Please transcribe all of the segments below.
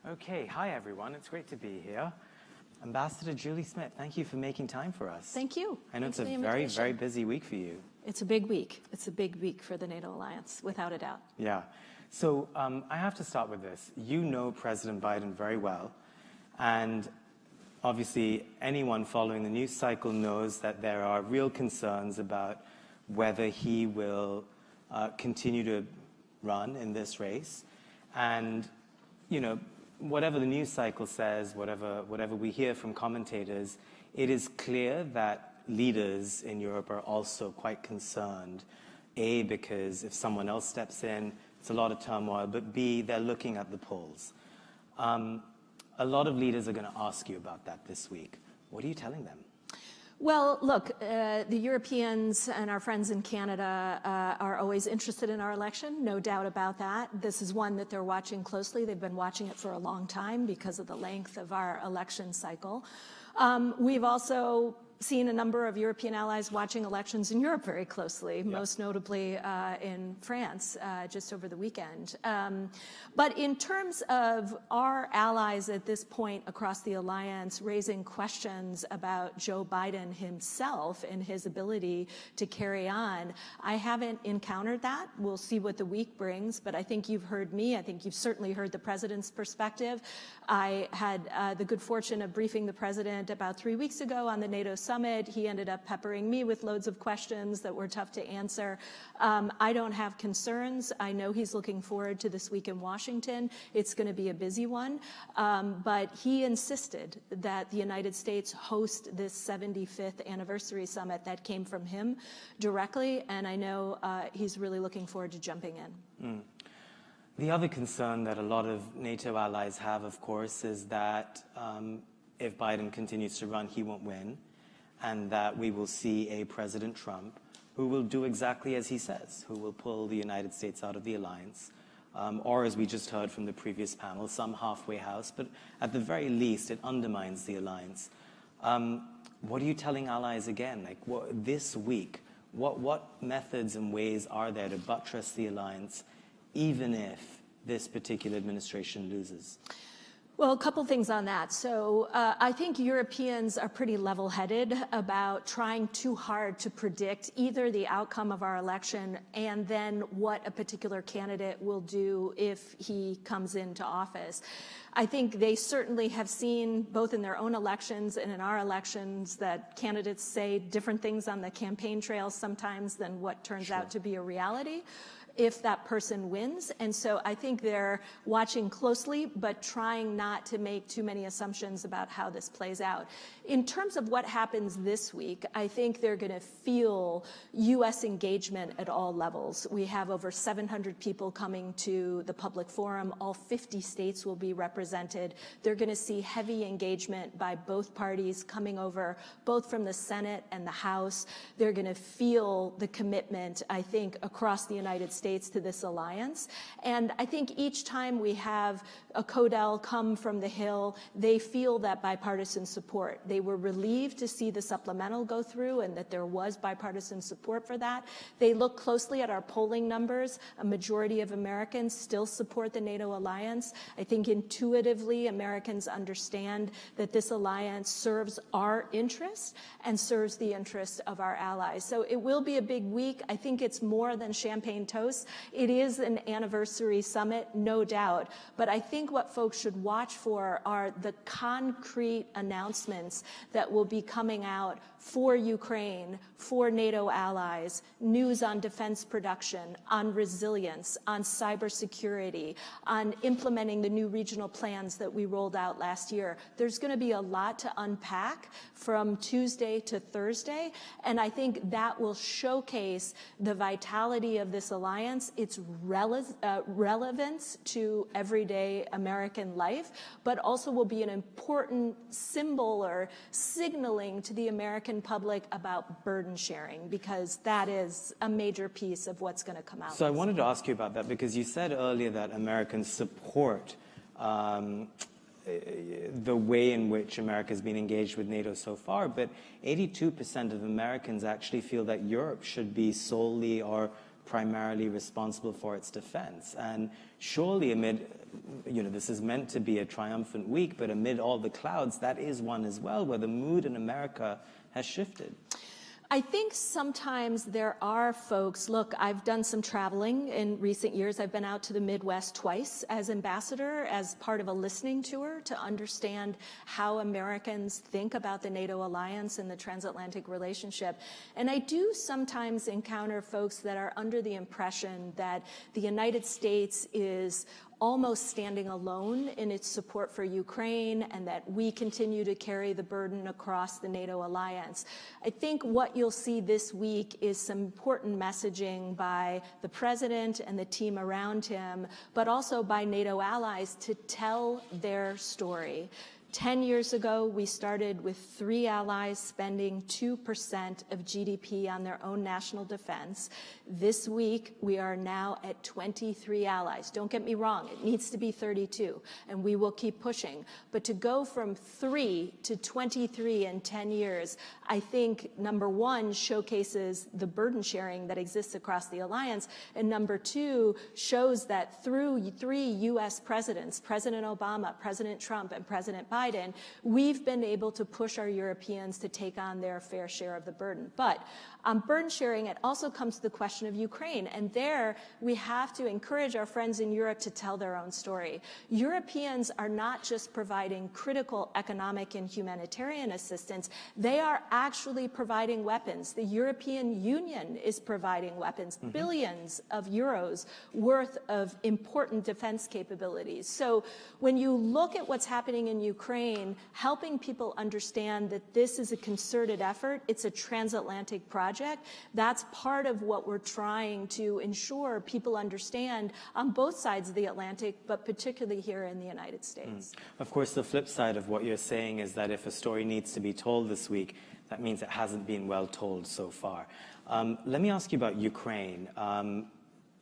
Okay, hi everyone. It's great to be here. Ambassador Julie Smith, thank you for making time for us. Thank you. I know it's a very, very busy week for you. It's a big week. It's a big week for the NATO alliance, without a doubt. Yeah. So I have to start with this. You know President Biden very well, and obviously anyone following the news cycle knows that there are real concerns about whether he will continue to run in this race. And, you know, whatever the news cycle says, whatever we hear from commentators, it is clear that leaders in Europe are also quite concerned. A, because if someone else steps in, it's a lot of turmoil, but B, they're looking at the polls. A lot of leaders are going to ask you about that this week. What are you telling them? Well, look, the Europeans and our friends in Canada are always interested in our election, no doubt about that. This is one that they're watching closely. They've been watching it for a long time because of the length of our election cycle. We've also seen a number of European allies watching elections in Europe very closely, most notably in France just over the weekend. But in terms of our allies at this point across the alliance raising questions about Joe Biden himself and his ability to carry on, I haven't encountered that. We'll see what the week brings, but I think you've heard me. I think you've certainly heard the president's perspective. I had the good fortune of briefing the president about 3 weeks ago on the NATO summit. He ended up peppering me with loads of questions that were tough to answer. I don't have concerns. I know he's looking forward to this week in Washington. It's going to be a busy one. But he insisted that the United States host this 75th anniversary summit. That came from him directly, and I know he's really looking forward to jumping in. The other concern that a lot of NATO allies have, of course, is that if Biden continues to run, he won't win, and that we will see a President Trump who will do exactly as he says, who will pull the United States out of the alliance, or as we just heard from the previous panel, some halfway house, but at the very least, it undermines the alliance. What are you telling allies again? Like this week, what methods and ways are there to buttress the alliance, even if this particular administration loses? Well, a couple things on that. So I think Europeans are pretty level-headed about trying too hard to predict either the outcome of our election and then what a particular candidate will do if he comes into office. I think they certainly have seen, both in their own elections and in our elections, that candidates say different things on the campaign trail sometimes than what turns out to be a reality if that person wins. And so I think they're watching closely, but trying not to make too many assumptions about how this plays out. In terms of what happens this week, I think they're going to feel U.S. engagement at all levels. We have over 700 people coming to the public forum. All 50 states will be represented. They're going to see heavy engagement by both parties coming over, both from the Senate and the House. They're going to feel the commitment, I think, across the United States to this alliance. And I think each time we have a Codell come from the Hill, they feel that bipartisan support. They were relieved to see the supplemental go through and that there was bipartisan support for that. They look closely at our polling numbers. A majority of Americans still support the NATO alliance. I think intuitively Americans understand that this alliance serves our interests and serves the interests of our allies. So it will be a big week. I think it's more than champagne toast. It is an anniversary summit, no doubt. But I think what folks should watch for are the concrete announcements that will be coming out for Ukraine, for NATO allies, news on defense production, on resilience, on cybersecurity, on implementing the new regional plans that we rolled out last year. There's going to be a lot to unpack from Tuesday to Thursday, and I think that will showcase the vitality of this alliance, its relevance to everyday American life, but also will be an important symbol or signaling to the American public about burden sharing, because that is a major piece of what's going to come out. So I wanted to ask you about that, because you said earlier that Americans support the way in which America has been engaged with NATO so far, but 82% of Americans actually feel that Europe should be solely or primarily responsible for its defense. And surely amid, this is meant to be a triumphant week, but amid all the clouds, that is one as well, where the mood in America has shifted. I think sometimes there are folks, look, I've done some traveling in recent years. I've been out to the Midwest twice as ambassador, as part of a listening tour to understand how Americans think about the NATO alliance and the transatlantic relationship. And I do sometimes encounter folks that are under the impression that the United States is almost standing alone in its support for Ukraine and that we continue to carry the burden across the NATO alliance. I think what you'll see this week is some important messaging by the president and the team around him, but also by NATO allies to tell their story. 10 years ago, we started with 3 allies spending 2% of GDP on their own national defense. This week, we are now at 23 allies. Don't get me wrong, it needs to be 32, and we will keep pushing. But to go from 3 to 23 in 10 years, I think, number one, showcases the burden sharing that exists across the alliance, and number two, shows that through 3 U.S. presidents, President Obama, President Trump, and President Biden, we've been able to push our Europeans to take on their fair share of the burden. But on burden sharing, it also comes to the question of Ukraine. And there, we have to encourage our friends in Europe to tell their own story. Europeans are not just providing critical economic and humanitarian assistance, they are actually providing weapons. The European Union is providing weapons, billions of euros worth of important defense capabilities. So when you look at what's happening in Ukraine, helping people understand that this is a concerted effort, it's a transatlantic project, that's part of what we're trying to ensure people understand on both sides of the Atlantic, but particularly here in the United States. Of course, the flip side of what you're saying is that if a story needs to be told this week, that means it hasn't been well told so far. Let me ask you about Ukraine.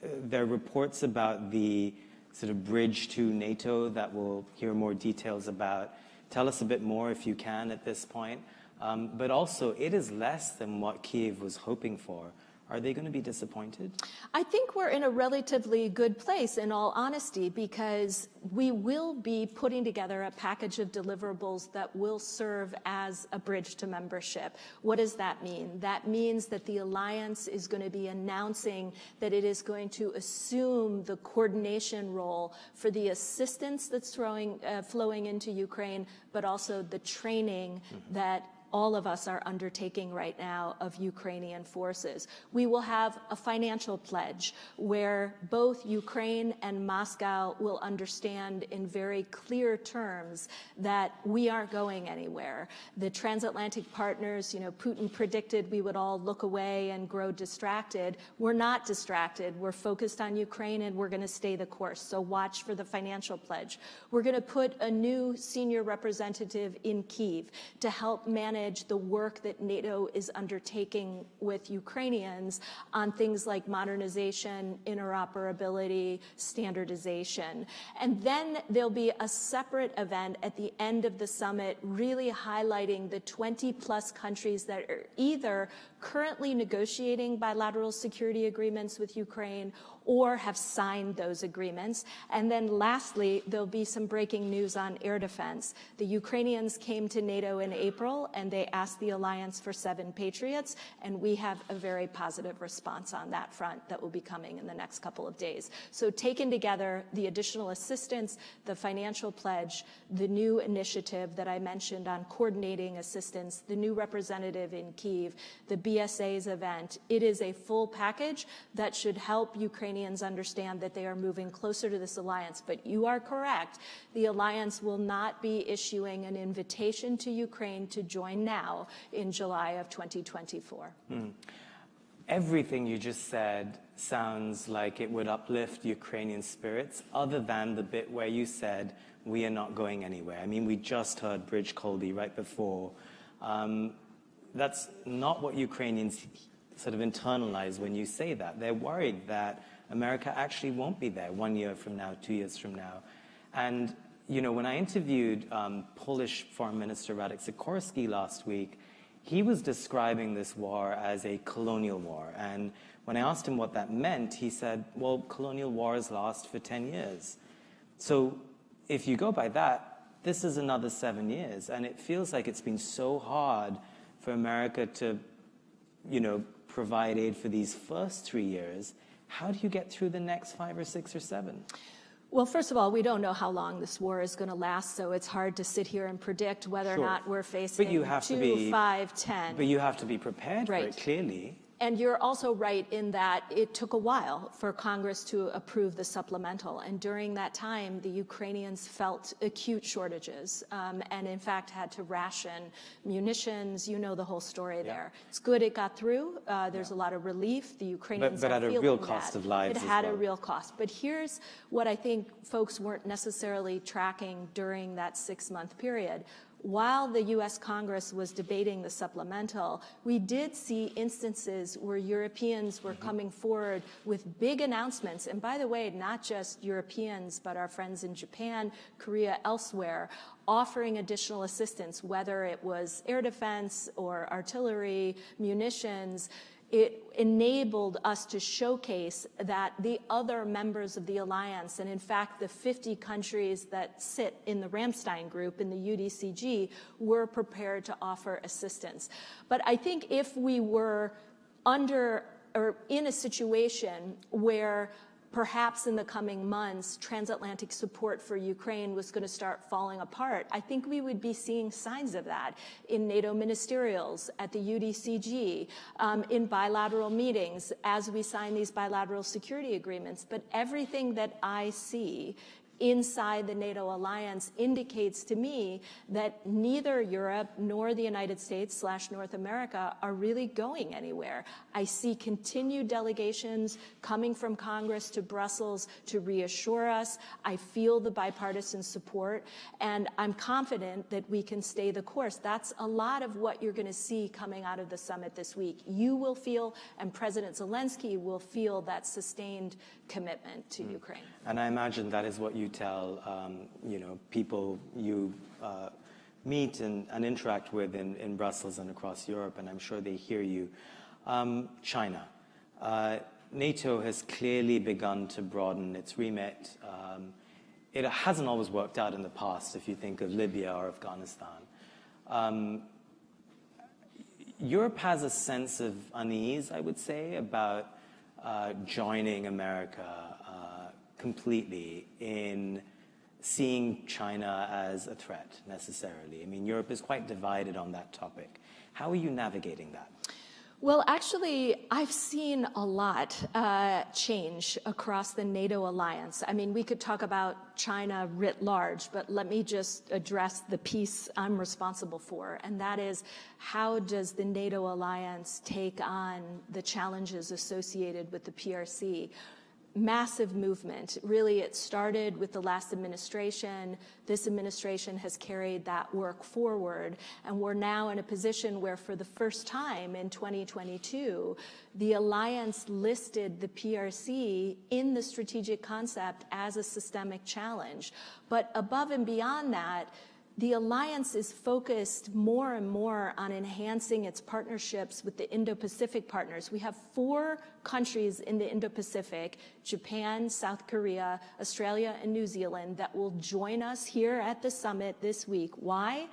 There are reports about the sort of bridge to NATO that we'll hear more details about. Tell us a bit more if you can at this point. But also, it is less than what Kyiv was hoping for. Are they going to be disappointed? I think we're in a relatively good place, in all honesty, because we will be putting together a package of deliverables that will serve as a bridge to membership. What does that mean? That means that the alliance is going to be announcing that it is going to assume the coordination role for the assistance that's flowing into Ukraine, but also the training that all of us are undertaking right now of Ukrainian forces. We will have a financial pledge where both Ukraine and Moscow will understand in very clear terms that we aren't going anywhere. The transatlantic partners, Putin predicted we would all look away and grow distracted. We're not distracted. We're focused on Ukraine and we're going to stay the course. So watch for the financial pledge. We're going to put a new senior representative in Kyiv to help manage the work that NATO is undertaking with Ukrainians on things like modernization, interoperability, standardization. And then there'll be a separate event at the end of the summit really highlighting the 20+ countries that are either currently negotiating bilateral security agreements with Ukraine or have signed those agreements. And then lastly, there'll be some breaking news on air defense. The Ukrainians came to NATO in April and they asked the alliance for 7 Patriots, and we have a very positive response on that front that will be coming in the next couple of days. So taken together, the additional assistance, the financial pledge, the new initiative that I mentioned on coordinating assistance, the new representative in Kyiv, the BSA's event, it is a full package that should help Ukrainians understand that they are moving closer to this alliance. But you are correct. The alliance will not be issuing an invitation to Ukraine to join now in July of 2024. Everything you just said sounds like it would uplift Ukrainian spirits, other than the bit where you said, we are not going anywhere. I mean, we just heard Bridge Colby right before. That's not what Ukrainians sort of internalize when you say that. They're worried that America actually won't be there 1 year from now, 2 years from now. And, when I interviewed Polish Foreign Minister Radek Sikorski last week, he was describing this war as a colonial war. And when I asked him what that meant, he said, well, colonial wars last for 10 years. So if you go by that, this is another 7 years. And it feels like it's been so hard for America to, provide aid for these first 3 years. How do you get through the next 5 or 6 or 7? Well, first of all, we don't know how long this war is going to last, so it's hard to sit here and predict whether or not we're facing 2, 5, 10. But you have to be prepared for it, clearly. And you're also right in that it took a while for Congress to approve the supplemental. And during that time, the Ukrainians felt acute shortages and, in fact, had to ration munitions. You know the whole story there. It's good it got through. There's a lot of relief. The Ukrainians but at a real cost of lives as well. It had a real cost. But here's what I think folks weren't necessarily tracking during that 6-month period. While the U.S. Congress was debating the supplemental, we did see instances where Europeans were coming forward with big announcements. And by the way, not just Europeans, but our friends in Japan, Korea, elsewhere, offering additional assistance, whether it was air defense or artillery, munitions. It enabled us to showcase that the other members of the alliance, and in fact the 50 countries that sit in the Ramstein group in the UDCG, were prepared to offer assistance. But I think if we were under or in a situation where perhaps in the coming months, transatlantic support for Ukraine was going to start falling apart, I think we would be seeing signs of that in NATO ministerials, at the UDCG, in bilateral meetings, as we sign these bilateral security agreements. But everything that I see inside the NATO alliance indicates to me that neither Europe nor the United States / North America are really going anywhere. I see continued delegations coming from Congress to Brussels to reassure us. I feel the bipartisan support, and I'm confident that we can stay the course. That's a lot of what you're going to see coming out of the summit this week. You will feel, and President Zelensky will feel, that sustained commitment to Ukraine. And I imagine that is what you tell people you meet and interact with in Brussels and across Europe, and I'm sure they hear you. China. NATO has clearly begun to broaden its remit. It hasn't always worked out in the past, if you think of Libya or Afghanistan. Europe has a sense of unease, I would say, about joining America completely in seeing China as a threat, necessarily. I mean, Europe is quite divided on that topic. How are you navigating that? Well, actually, I've seen a lot change across the NATO alliance. I mean, we could talk about China writ large, but let me just address the piece I'm responsible for, and that is, how does the NATO alliance take on the challenges associated with the PRC? Massive movement. Really, it started with the last administration. This administration has carried that work forward, and we're now in a position where, for the first time in 2022, the alliance listed the PRC in the strategic concept as a systemic challenge. But above and beyond that, the alliance is focused more and more on enhancing its partnerships with the Indo-Pacific partners. We have 4 countries in the Indo-Pacific, Japan, South Korea, Australia, and New Zealand, that will join us here at the summit this week. Why?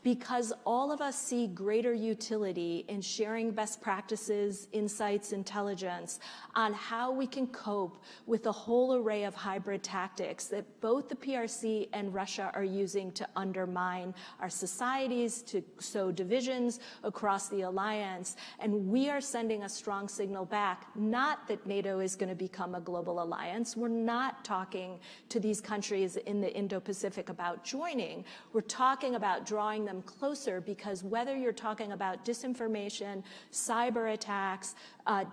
Because all of us see greater utility in sharing best practices, insights, intelligence on how we can cope with a whole array of hybrid tactics that both the PRC and Russia are using to undermine our societies, to sow divisions across the alliance. And we are sending a strong signal back, not that NATO is going to become a global alliance. We're not talking to these countries in the Indo-Pacific about joining. We're talking about drawing them closer, because whether you're talking about disinformation, cyber attacks,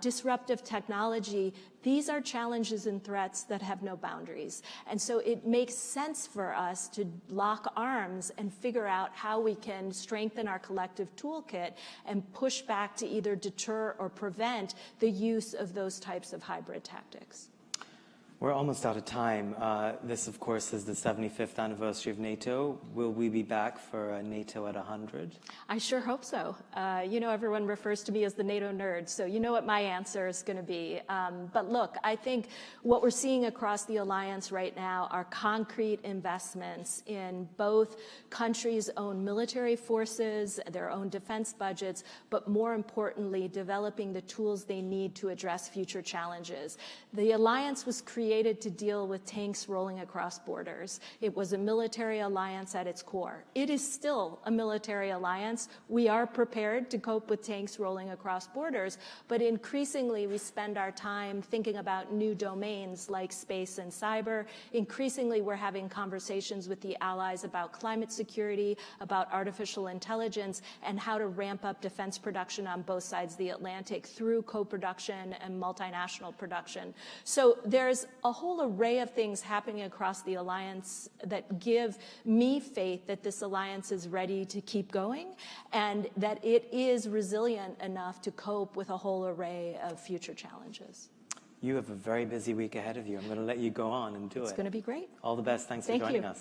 disruptive technology, these are challenges and threats that have no boundaries. And so it makes sense for us to lock arms and figure out how we can strengthen our collective toolkit and push back to either deter or prevent the use of those types of hybrid tactics. We're almost out of time. This, of course, is the 75th anniversary of NATO. Will we be back for NATO at 100? I sure hope so. You know, everyone refers to me as the NATO nerd, so you know what my answer is going to be. But look, I think what we're seeing across the alliance right now are concrete investments in both countries' own military forces, their own defense budgets, but more importantly, developing the tools they need to address future challenges. The alliance was created to deal with tanks rolling across borders. It was a military alliance at its core. It is still a military alliance. We are prepared to cope with tanks rolling across borders, but increasingly we spend our time thinking about new domains like space and cyber. Increasingly, we're having conversations with the allies about climate security, about artificial intelligence, and how to ramp up defense production on both sides of the Atlantic through co-production and multinational production. So there's a whole array of things happening across the alliance that give me faith that this alliance is ready to keep going and that it is resilient enough to cope with a whole array of future challenges. You have a very busy week ahead of you. I'm going to let you go on and do it. It's going to be great. All the best. Thanks for joining us.